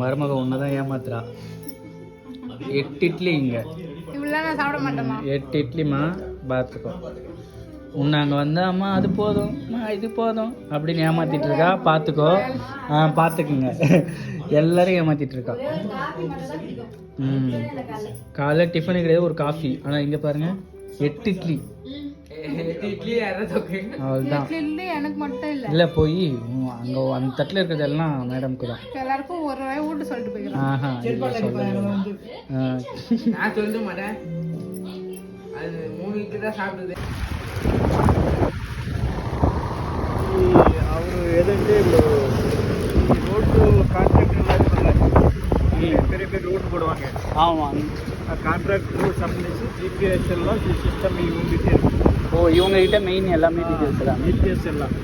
மருமக ஒன்றுதான் ஏமாத்துறா. 8 இட்லி இங்கே. இவ்வளோ நான் சாப்பிட மாட்டேம்மா. 8 இட்லிம்மா பார்த்துக்கோ. உன்னை அங்கே வந்து அம்மா அது போதும் இது போதும் அப்படின்னு ஏமாத்திட்டு இருக்கா. பார்த்துக்கோ. பார்த்துக்குங்க. எல்லாரும் ஏமாத்திட்டு இருக்கா. காலைல டிஃபனு கிடையாது, ஒரு காஃபி. ஆனால் இங்கே பாருங்க 8 இட்லி. அவ்வளோதான். எனக்கு மட்டும் இல்லை. இல்லை போய் அங்கே அந்த தட்டில் இருக்கிறது எல்லாம் மேடம்க்கு தான். எல்லாருக்கும் ஒரு ரூபாய் ஊட்டு சொல்லிட்டு போய்க்கலாம். நான் சொல்ல மாட்டேன். அது 3 இட்லி தான் சாப்பிடுது. ಅವರು ఏదంటే రోడ్డు కాంట్రాక్టర్ பெரிய பெரிய ரோடு போடுவாங்க. ஆமாம். கான்ட்ராக்டர் சம்பந்திச்சு ஜிபிஎஸ் எல்லாம் சிஸ்டம் இவங்ககிட்ட இருக்கு. ஓ இவங்ககிட்ட மெயின் எல்லாமே டீட்டெயில்ஸ் எல்லாம். ஜிபிஎஸ் எல்லாம்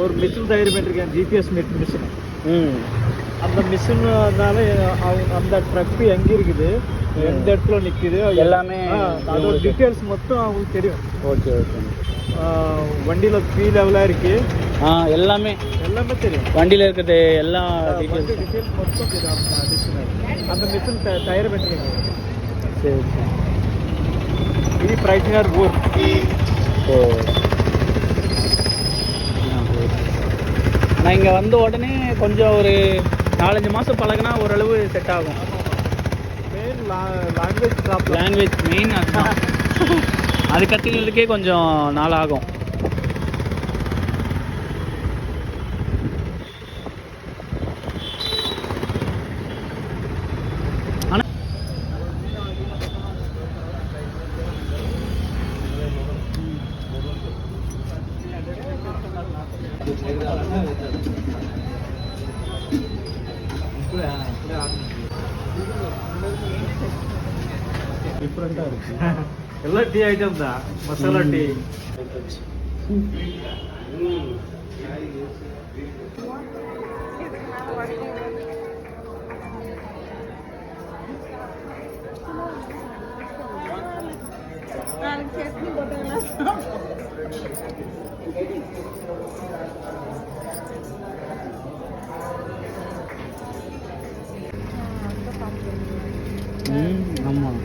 ஒரு மிஷின் தயார் பண்ணிருக்கேன். GPS machine. அந்த மிஷின்னால அந்த ட்ரக் எங்கே இருக்குது, எந்த இடத்துல நிற்குது எல்லாமே அதோட டீட்டெயில்ஸ் மொத்தம் அவங்களுக்கு தெரியும். Okay okay. வண்டியில் பி லெவலாக இருக்கு. எல்லாமே தெரியும். வண்டியில் இருக்கிறது எல்லா டீட்டெயில்ஸ் மொத்தம் தெரியும். அந்த மிஷின் தயார் பண்ணிருக்கேன். சரி சரி. இது பிரைட்டிங்கர் ஊர். ஓ நான் இங்கே வந்த உடனே கொஞ்சம் ஒரு 4-5 மாதம் பழகினா ஓரளவு செட் ஆகும். மெயின் லாங்குவேஜ் மெயின் அதுதான். அது கற்றுக்கிறதுக்கே கொஞ்சம் நாள் ஆகும். டிஃப்ரெண்டாக இருக்கு. எல்லாம் டீ ஐட்டம் தான். மசாலா டீ. ஆமாம்.